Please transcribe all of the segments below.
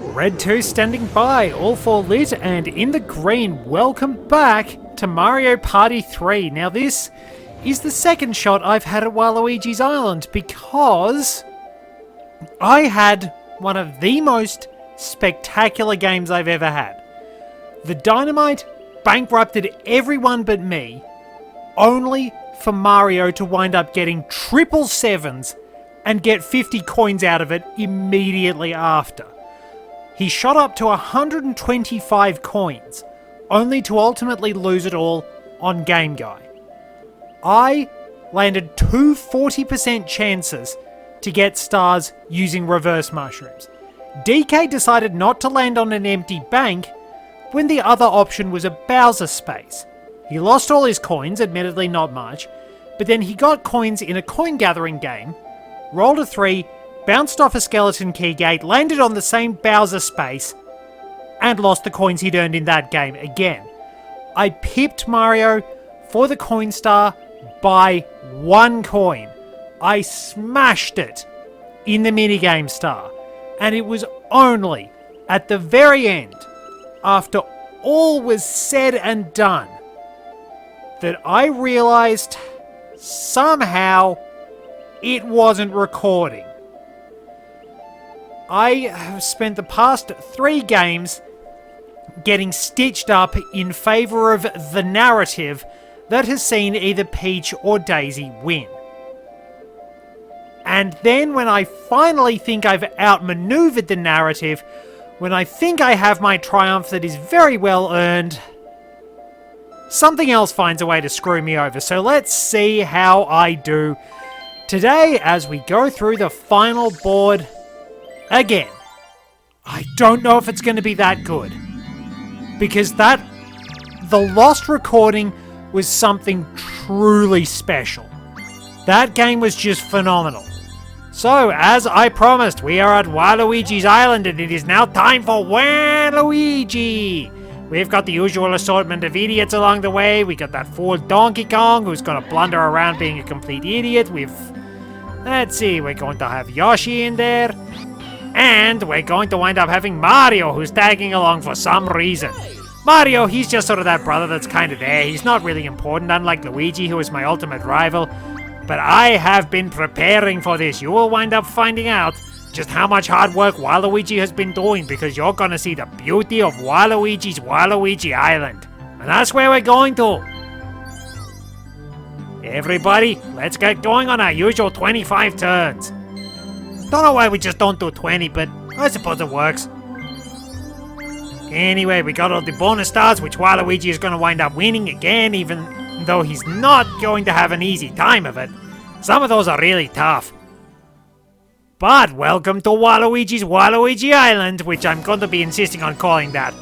Red 2 standing by, all 4 lit, and in the green, welcome back to Mario Party 3. Now this is the second shot I've had at Waluigi's Island because I had one of the most spectacular games I've ever had. The dynamite bankrupted everyone but me, only for Mario to wind up getting triple sevens and get 50 coins out of it immediately after. He shot up to 125 coins, only to ultimately lose it all on Game Guy. I landed two 40% chances to get stars using reverse mushrooms. DK decided not to land on an empty bank when the other option was a Bowser space. He lost all his coins, admittedly not much, but then he got coins in a coin gathering game, rolled a 3, bounced off a skeleton key gate, landed on the same Bowser space, and lost the coins he'd earned in that game again. I pipped Mario for the coin star by 1 coin. I smashed it in the minigame star, and it was only at the very end, after all was said and done, that I realized somehow it wasn't recording. I have spent the past 3 games getting stitched up in favour of the narrative that has seen either Peach or Daisy win. And then when I finally think I've outmaneuvered the narrative, when I think I have my triumph that is very well earned, something else finds a way to screw me over. So let's see how I do today as we go through the final board again. I don't know if it's going to be that good, because the lost recording was something truly special. That game was just phenomenal. So, as I promised, we are at Waluigi's Island, and it is now time for Waluigi! We've got the usual assortment of idiots along the way. We got that fool Donkey Kong, who's going to blunder around being a complete idiot. Let's see, we're going to have Yoshi in there. And we're going to wind up having Mario, who's tagging along for some reason. Mario, he's just sort of that brother that's kind of there. He's not really important, unlike Luigi, who is my ultimate rival. But I have been preparing for this. You will wind up finding out just how much hard work Waluigi has been doing, because you're going to see the beauty of Waluigi's Waluigi Island. And that's where we're going to. Everybody, let's get going on our usual 25 turns. Don't know why we just don't do 20, but I suppose it works. Anyway, we got all the bonus stars, which Waluigi is going to wind up winning again, even though he's not going to have an easy time of it. Some of those are really tough. But welcome to Waluigi's Waluigi Island, which I'm going to be insisting on calling that.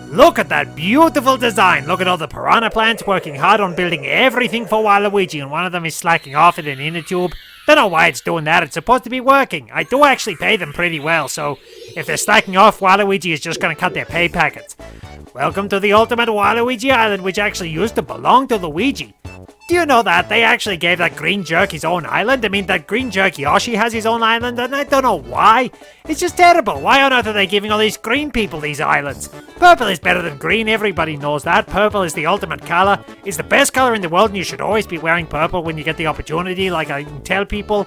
Look at that beautiful design. Look at all the piranha plants working hard on building everything for Waluigi, and one of them is slacking off in an inner tube. Don't know why it's doing that. It's supposed to be working. I do actually pay them pretty well, so if they're slacking off, Waluigi is just going to cut their pay packets. Welcome to the ultimate Waluigi Island, which actually used to belong to Luigi. Do you know that they actually gave that green jerk his own island? I mean, that green jerk Yoshi has his own island, and I don't know why. It's just terrible. Why on earth are they giving all these green people these islands? Purple is better than green, everybody knows that. Purple is the ultimate color. It's the best color in the world, and you should always be wearing purple when you get the opportunity, like I tell people.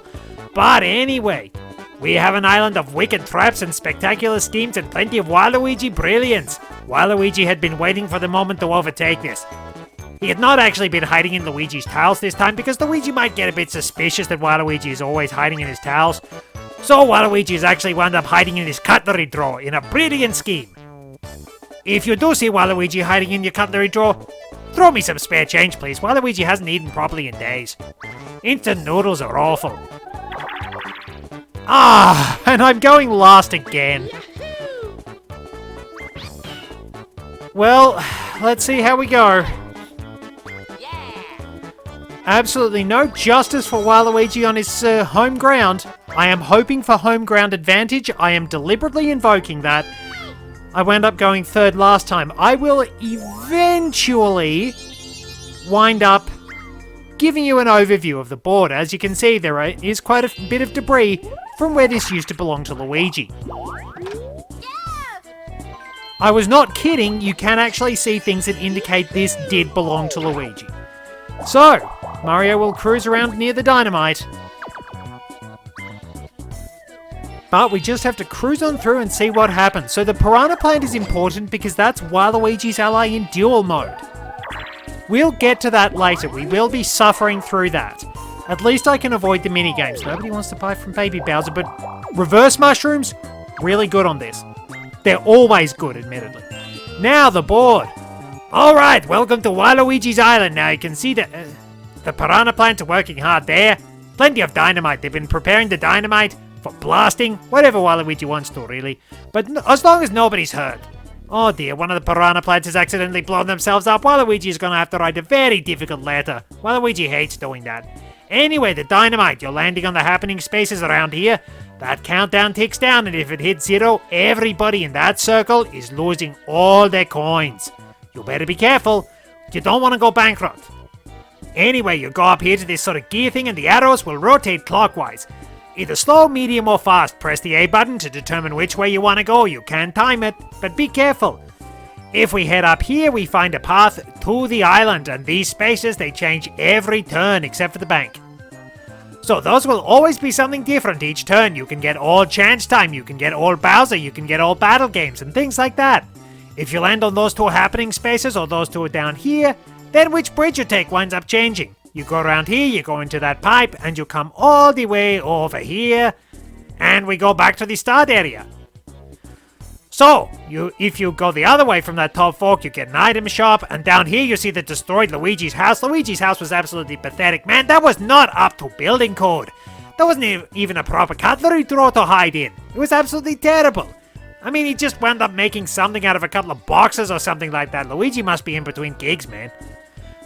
But anyway, we have an island of wicked traps and spectacular schemes and plenty of Waluigi brilliance. Waluigi had been waiting for the moment to overtake this. He had not actually been hiding in Luigi's towels this time, because Luigi might get a bit suspicious that Waluigi is always hiding in his towels. So Waluigi has actually wound up hiding in his cutlery drawer in a brilliant scheme. If you do see Waluigi hiding in your cutlery drawer, throw me some spare change, please. Waluigi hasn't eaten properly in days. Instant noodles are awful. Ah, and I'm going last again. Well, let's see how we go. Absolutely no justice for Waluigi on his home ground. I am hoping for home ground advantage. I am deliberately invoking that. I wound up going third last time. I will eventually wind up giving you an overview of the board. As you can see, there is quite a bit of debris from where this used to belong to Luigi. I was not kidding, you can actually see things that indicate this did belong to Luigi. So, Mario will cruise around near the dynamite. But we just have to cruise on through and see what happens. So the Piranha Plant is important because that's Waluigi's ally in duel mode. We'll get to that later. We will be suffering through that. At least I can avoid the minigames. Nobody wants to buy from Baby Bowser, but reverse mushrooms, really good on this. They're always good, admittedly. Now the board. Alright, welcome to Waluigi's Island. Now you can see the Piranha Plants are working hard there. Plenty of dynamite. They've been preparing the dynamite for blasting, whatever Waluigi wants to, really. But as long as nobody's hurt. Oh dear, one of the Piranha Plants has accidentally blown themselves up. Waluigi is going to have to write a very difficult letter. Waluigi hates doing that. Anyway, the dynamite, you're landing on the happening spaces around here. That countdown ticks down, and if it hits 0, everybody in that circle is losing all their coins. You better be careful. You don't want to go bankrupt. Anyway, you go up here to this sort of gear thing, and the arrows will rotate clockwise. Either slow, medium, or fast. Press the A button to determine which way you want to go. You can time it, but be careful. If we head up here, we find a path to the island, and these spaces, they change every turn except for the bank. So those will always be something different each turn. You can get all chance time, you can get all Bowser, you can get all battle games, and things like that. If you land on those two happening spaces, or those two are down here, then which bridge you take winds up changing. You go around here, you go into that pipe, and you come all the way over here, and we go back to the start area. So, if you go the other way from that top fork, you get an item shop, and down here you see the destroyed Luigi's house. Luigi's house was absolutely pathetic. Man, that was not up to building code. There wasn't even a proper cutlery drawer to hide in. It was absolutely terrible. I mean, he just wound up making something out of a couple of boxes or something like that. Luigi must be in between gigs, man.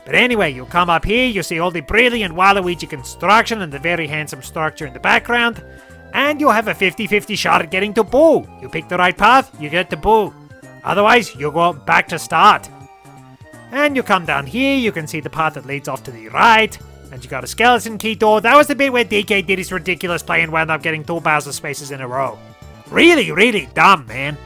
But anyway, you come up here, you see all the brilliant Waluigi construction and the very handsome structure in the background. And you have a 50-50 shot at getting to Boo. You pick the right path, you get to Boo. Otherwise, you go back to start. And you come down here, you can see the path that leads off to the right. And you got a skeleton key door. That was the bit where DK did his ridiculous play and wound up getting 2 Bowser spaces in a row. Really, really dumb, man.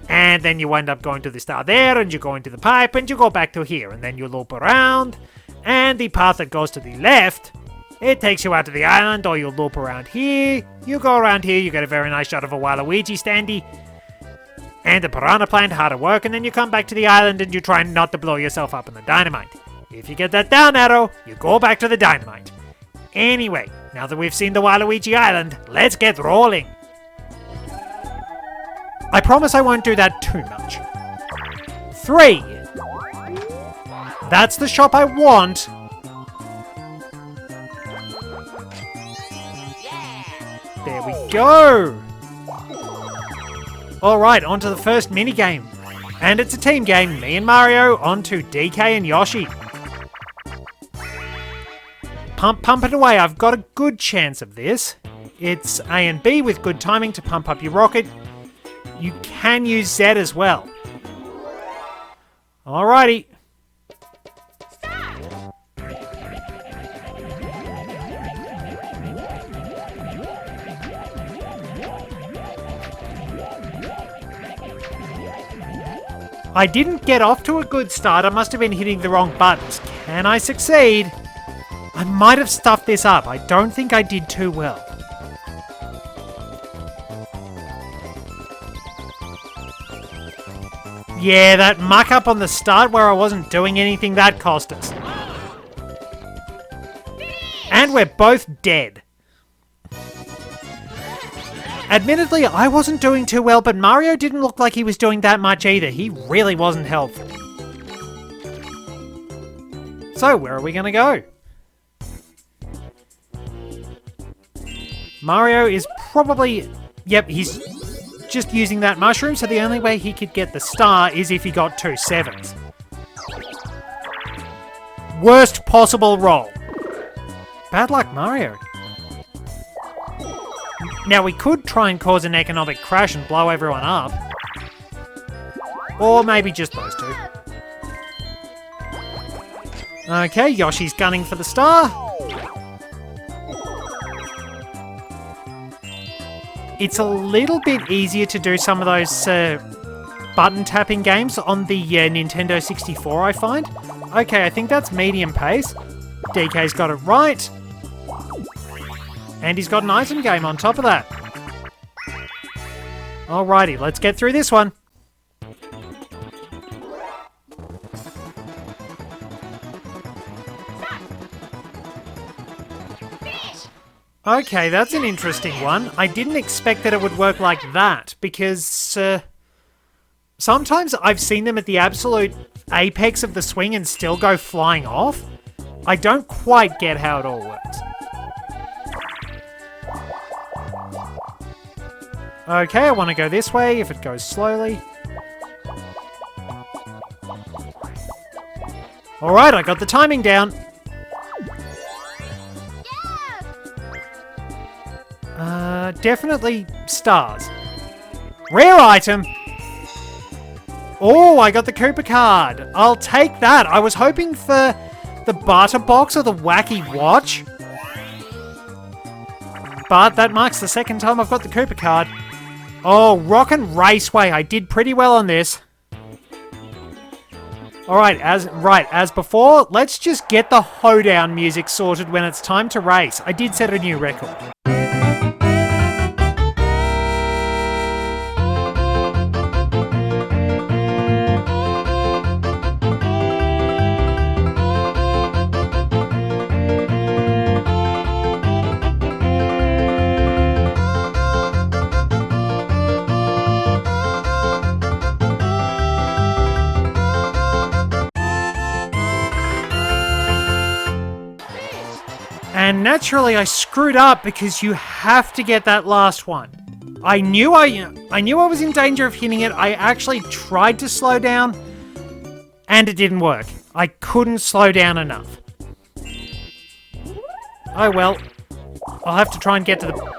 And then you wind up going to the star there, and you go into the pipe, and you go back to here. And then you loop around, and the path that goes to the left, it takes you out to the island, or you loop around here. You go around here, you get a very nice shot of a Waluigi standee. And a Piranha Plant, hard at work, and then you come back to the island and you try not to blow yourself up in the dynamite. If you get that down arrow, you go back to the dynamite. Anyway, now that we've seen the Waluigi Island, let's get rolling. I promise I won't do that too much. 3. That's the shop I want. There we go! Alright, on to the first minigame. And it's a team game, me and Mario, on to DK and Yoshi. Pump it away, I've got a good chance of this. It's A and B with good timing to pump up your rocket. You can use Z as well. Alrighty. I didn't get off to a good start. I must have been hitting the wrong buttons. Can I succeed? I might have stuffed this up. I don't think I did too well. Yeah, that muck up on the start where I wasn't doing anything, that cost us. And we're both dead. Admittedly, I wasn't doing too well, but Mario didn't look like he was doing that much either. He really wasn't helpful. So, where are we going to go? Mario is probably... Yep, he's just using that mushroom, so the only way he could get the star is if he got 2 7s. Worst possible roll. Bad luck, Mario. Now, we could try and cause an economic crash and blow everyone up. Or maybe just those two. Okay, Yoshi's gunning for the star. It's a little bit easier to do some of those button tapping games on the Nintendo 64, I find. Okay, I think that's medium pace. DK's got it right. And he's got an item game on top of that. Alrighty, let's get through this one. Okay, that's an interesting one. I didn't expect that it would work like that, because sometimes I've seen them at the absolute apex of the swing and still go flying off. I don't quite get how it all works. Okay, I want to go this way if it goes slowly. Alright, I got the timing down. Definitely stars. Rare item! Oh, I got the Koopa card. I'll take that. I was hoping for the barter box or the wacky watch. But that marks the second time I've got the Koopa card. Oh, Rockin' Raceway. I did pretty well on this. Alright, as before, let's just get the hoedown music sorted when it's time to race. I did set a new record. And naturally, I screwed up because you have to get that last one. I knew I was in danger of hitting it. I actually tried to slow down, and it didn't work. I couldn't slow down enough. Oh well. I'll have to try and get to the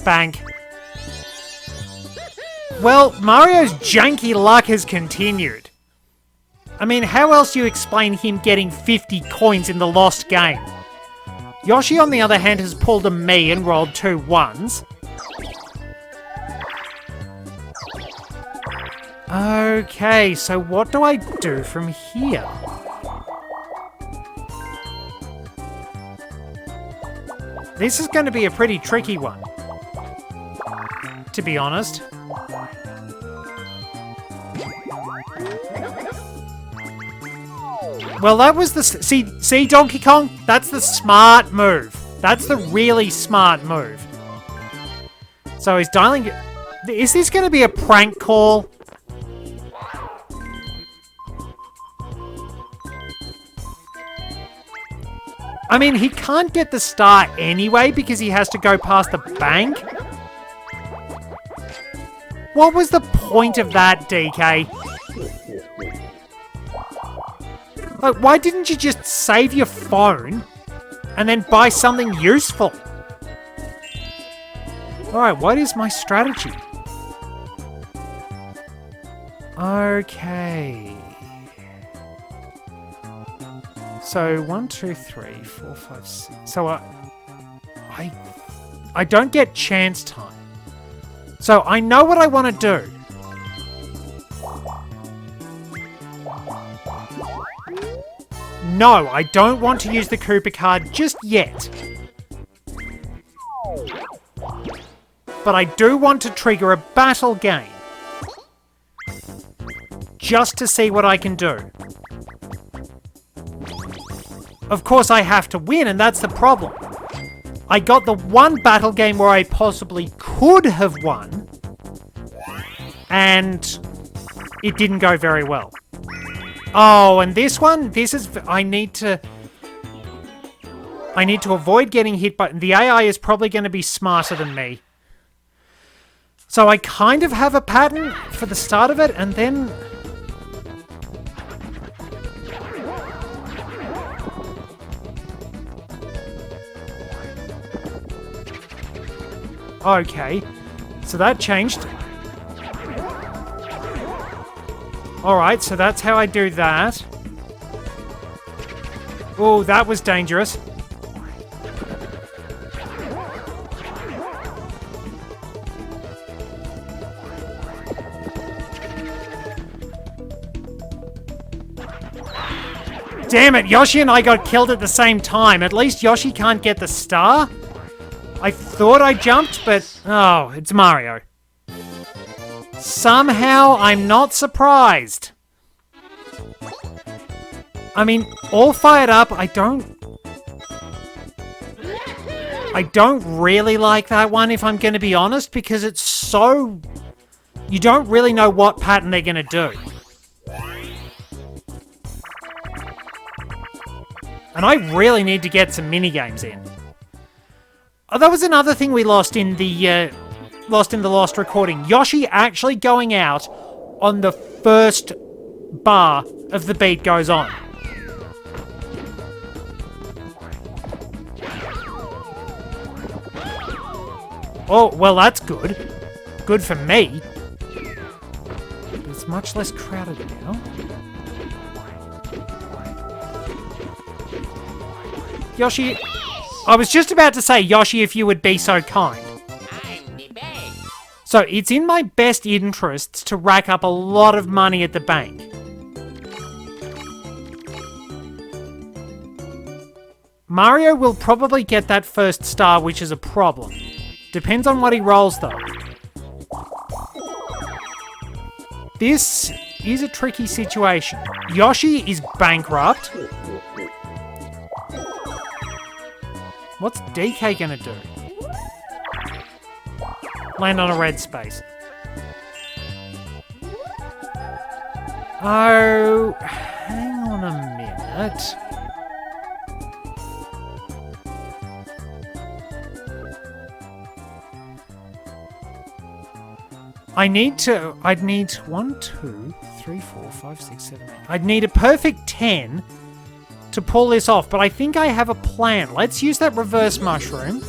bank. Well, Mario's janky luck has continued. I mean, how else do you explain him getting 50 coins in the lost game? Yoshi, on the other hand, has pulled a me and rolled 2 1s. Okay, so what do I do from here? This is going to be a pretty tricky one, to be honest. Well, that was the... See, Donkey Kong? That's the smart move. That's the really smart move. So he's dialing... Is this going to be a prank call? I mean, he can't get the star anyway because he has to go past the bank. What was the point of that, DK? Like, why didn't you just save your phone and then buy something useful? Alright, what is my strategy? Okay. So, 1, 2, 3, 4, 5, 6. So, I don't get chance time. So, I know what I want to do. No, I don't want to use the Koopa card just yet. But I do want to trigger a battle game. Just to see what I can do. Of course, I have to win, and that's the problem. I got the one battle game where I possibly could have won, and it didn't go very well. Oh, and this one, I need to avoid getting hit by... The AI is probably going to be smarter than me. So I kind of have a pattern for the start of it, and then... Okay, so that changed. Alright, so that's how I do that. Oh, that was dangerous. Damn it, Yoshi and I got killed at the same time. At least Yoshi can't get the star. I thought I jumped, but... Oh, it's Mario. Somehow, I'm not surprised. I mean, all fired up, I don't really like that one, if I'm going to be honest, because it's so... You don't really know what pattern they're going to do. And I really need to get some minigames in. Oh, that was another thing we lost in the lost recording. Yoshi actually going out on the first bar of the beat goes on. Oh, well, that's good. Good for me. But it's much less crowded now. Yoshi... I was just about to say, Yoshi, if you would be so kind. So, it's in my best interests to rack up a lot of money at the bank. Mario will probably get that first star, which is a problem. Depends on what he rolls, though. This is a tricky situation. Yoshi is bankrupt. What's DK gonna do? Land on a red space. Oh, hang on a minute. I'd need 1, 2, 3, 4, 5, 6, 7, 8. I'd need a perfect 10 to pull this off, but I think I have a plan. Let's use that reverse mushroom.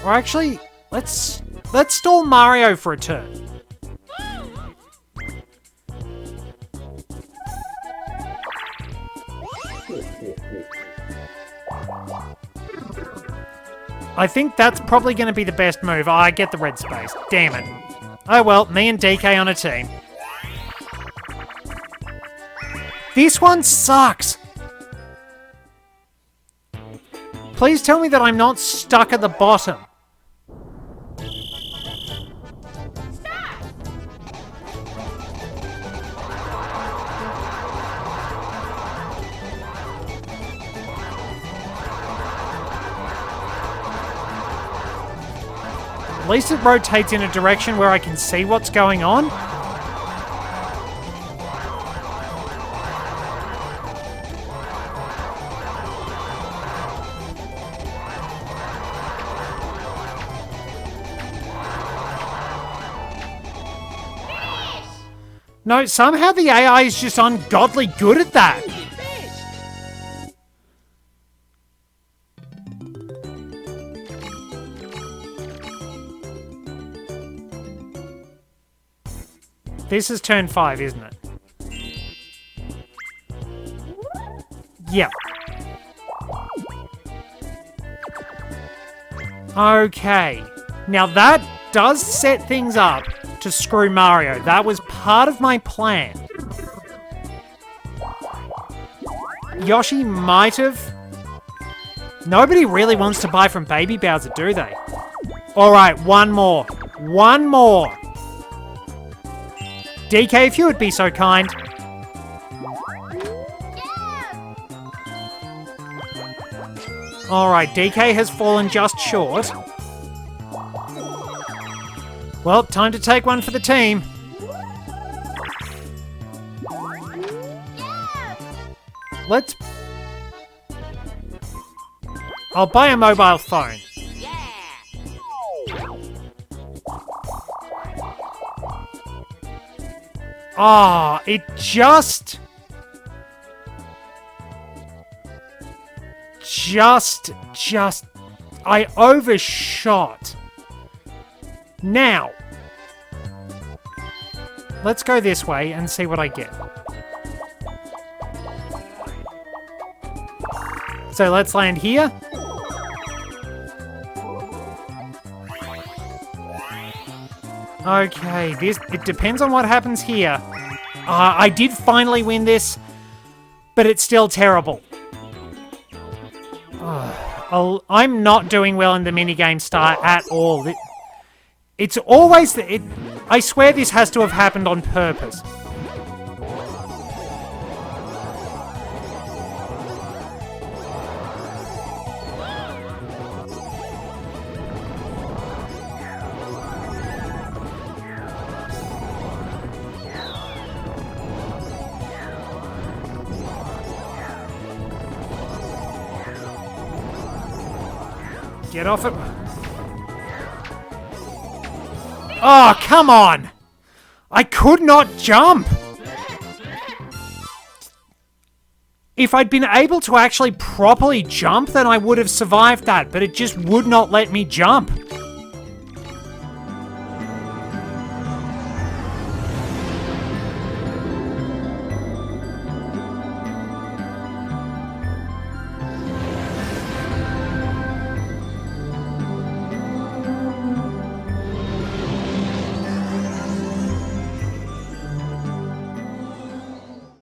Or actually, let's stall Mario for a turn. I think that's probably going to be the best move. Oh, I get the red space. Damn it. Oh well, me and DK on a team. This one sucks. Please tell me that I'm not stuck at the bottom. At least it rotates in a direction where I can see what's going on. No, somehow the AI is just ungodly good at that. This is turn 5, isn't it? Yep. Okay. Now that does set things up to screw Mario. That was part of my plan. Yoshi might have... Nobody really wants to buy from Baby Bowser, do they? Alright, one more. One more. DK, if you would be so kind. Alright, DK has fallen just short. Well, time to take one for the team. Let's... I'll buy a mobile phone. Ah, it just... I overshot. Now, let's go this way and see what I get. So let's land here. Okay, it depends on what happens here. I did finally win this, but it's still terrible. I'm not doing well in the minigame style at all. It's always... I swear this has to have happened on purpose. Get off it. Oh, come on! I could not jump! If I'd been able to actually properly jump, then I would have survived that, but it just would not let me jump.